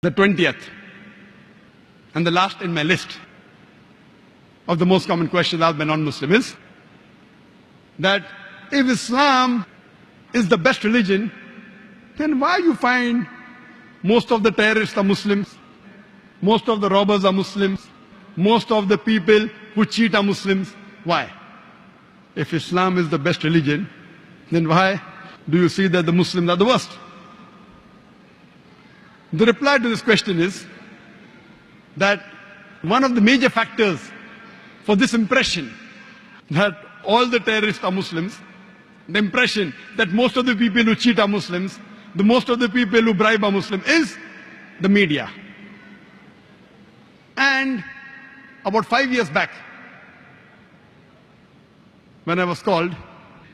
The 20th, and the last in my list of the most common questions asked by non-Muslims is that if Islam is the best religion, then why you find most of the terrorists are Muslims, most of the robbers are Muslims, most of the people who cheat are Muslims? Why? If Islam is the best religion, then why do you see that the Muslims are the worst? The reply to this question is that one of the major factors for this impression that all the terrorists are Muslims, the impression that most of the people who cheat are Muslims, the most of the people who bribe are Muslim, is the media. And about 5 years back, when I was called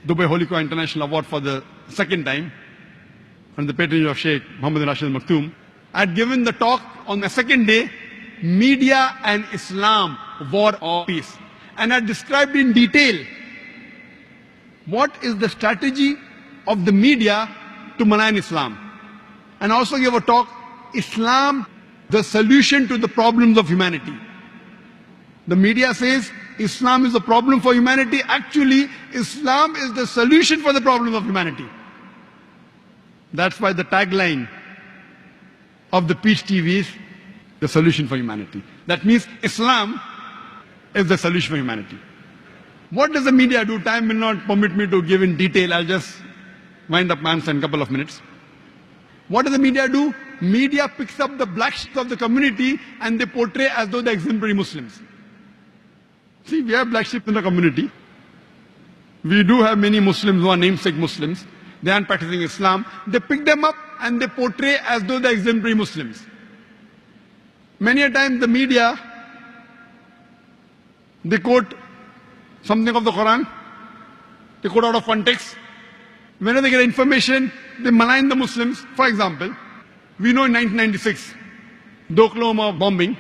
Dubai Holy Quran International Award for the second time, on the patronage of Sheikh Muhammad bin Rashid Al Maktoum, I had given the talk on the second day, Media and Islam, War or Peace. And I described in detail what is the strategy of the media to malign Islam. And I also gave a talk, Islam, the solution to the problems of humanity. The media says Islam is the problem for humanity. Actually, Islam is the solution for the problems of humanity. That's why the tagline of the Peace TV is the solution for humanity. That means Islam is the solution for humanity. What does the media do? Time will not permit me to give in detail. I'll just wind up my answer in a couple of minutes. What does the media do? Media picks up the black sheep of the community and they portray as though they're exemplary Muslims. See, we have black sheep in the community. We do have many Muslims who are namesake Muslims. They aren't practicing Islam. They pick them up and they portray as though they're exemplary Muslims. Many a time the media, they quote something of the Quran, they quote out of context. Whenever they get information, they malign the Muslims. For example, we know in 1996, the Oklahoma bombing,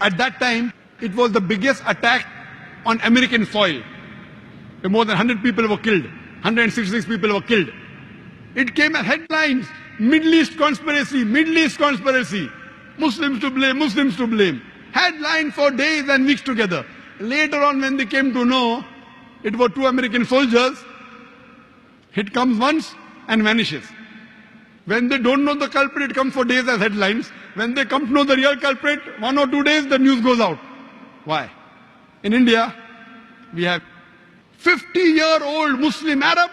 at that time, it was the biggest attack on American soil. More than 100 people were killed. 166 people were killed. It came as headlines, Middle East conspiracy, Middle East conspiracy. Muslims to blame, Muslims to blame. Headline for days and weeks together. Later on when they came to know it were 2 American soldiers, it comes once and vanishes. When they don't know the culprit, it comes for days as headlines. When they come to know the real culprit, 1 or 2 days, the news goes out. Why? In India, we have 50-year-old Muslim Arab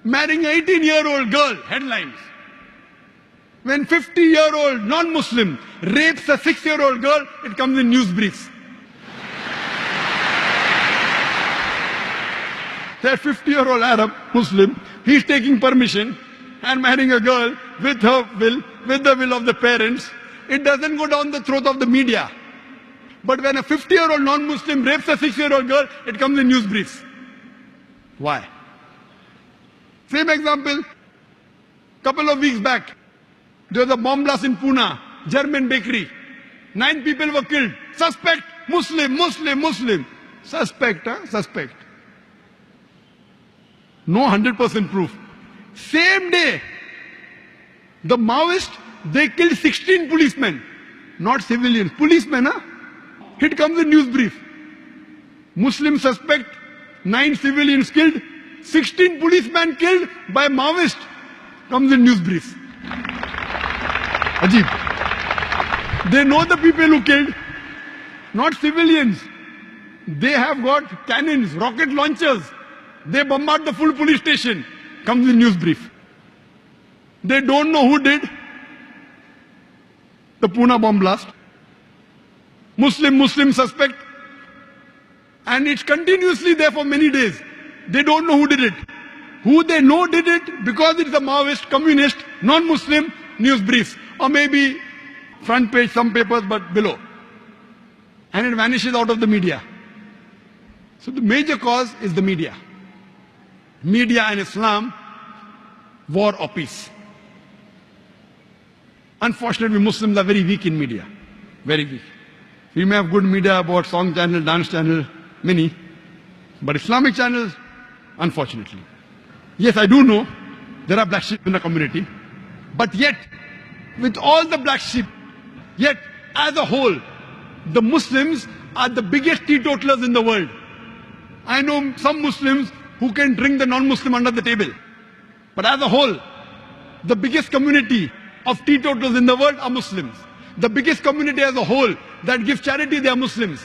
marrying an 18-year-old girl, headlines. When 50-year-old non-Muslim rapes a 6-year-old girl, it comes in news briefs. That 50-year-old Arab Muslim, he's taking permission and marrying a girl with her will, with the will of the parents. It doesn't go down the throat of the media. But when a 50-year-old non-Muslim rapes a 6-year-old girl, it comes in news briefs. Why? Same example, couple of weeks back, there was a bomb blast in Pune, German bakery. 9 people were killed. Suspect, Muslim, Muslim, Muslim. Suspect, suspect. No 100% proof. Same day, the Maoists, they killed 16 policemen. Not civilians, policemen, huh? It comes in news brief. Muslim suspect, 9 civilians killed, 16 policemen killed by Maoist. Comes in news brief. Ajib. They know the people who killed, not civilians. They have got cannons, rocket launchers. They bombard the full police station. Comes in news brief. They don't know who did the Pune bomb blast. Muslim suspect. And it's continuously there for many days. They don't know who did it. Who they know did it because it's a Maoist, communist, non-Muslim, news briefs. Or maybe front page, some papers, but below. And it vanishes out of the media. So the major cause is the media. Media and Islam, war or peace. Unfortunately, Muslims are very weak in media. Very weak. We may have good media about song channel, dance channel, many. But Islamic channels, unfortunately. Yes, I do know there are black sheep in the community. But yet, with all the black sheep. Yet, as a whole, the Muslims are the biggest teetotalers in the world. I know some Muslims who can drink the non-Muslim under the table. But as a whole, the biggest community of teetotalers in the world are Muslims. The biggest community as a whole that gives charity, they are Muslims.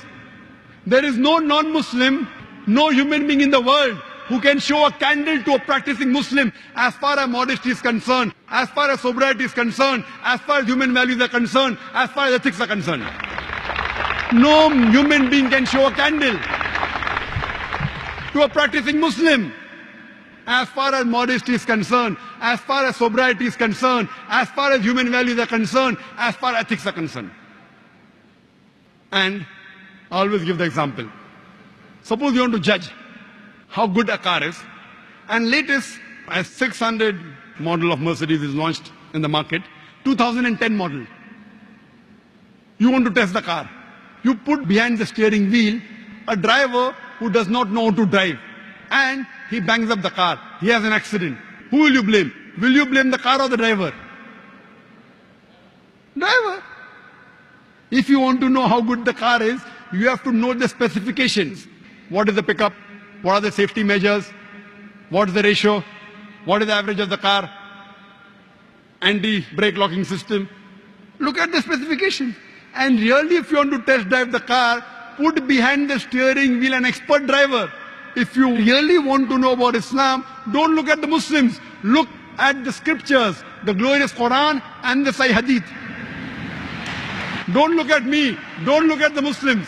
There is no non-Muslim, no human being in the world who can show a candle to a practicing Muslim as far as modesty is concerned, as far as sobriety is concerned, as far as human values are concerned, as far as ethics are concerned. No human being can show a candle to a practicing Muslim as far as modesty is concerned, as far as sobriety is concerned, as far as human values are concerned, as far as ethics are concerned. And I always give the example. Suppose you want to judge how good a car is, and latest a 600 model of Mercedes is launched in the market, 2010 model. You want to test the car. You put behind the steering wheel a driver who does not know how to drive, and he bangs up the car. He has an accident. Who will you blame? Will you blame the car or the driver? Driver. If you want to know how good the car is, you have to know the specifications. What is the pickup? What are the safety measures? What is the ratio? What is the average of the car? Anti-brake locking system. Look at the specifications. And really, if you want to test drive the car, put behind the steering wheel an expert driver. If you really want to know about Islam, don't look at the Muslims. Look at the scriptures, the glorious Quran and the Sahih Hadith. Don't look at me. Don't look at the Muslims.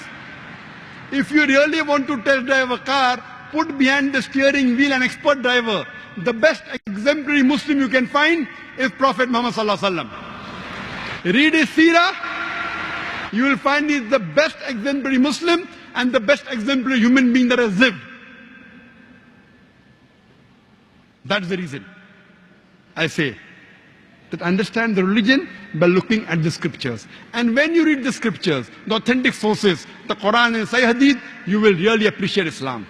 If you really want to test drive a car, put behind the steering wheel an expert driver. The best exemplary Muslim you can find is Prophet Muhammad Sallallahu Alaihi Wasallam. Read his seerah, you will find he's the best exemplary Muslim and the best exemplary human being that has lived. That's the reason I say that understand the religion by looking at the scriptures. And when you read the scriptures, the authentic sources, the Quran and Sahih Hadith, you will really appreciate Islam.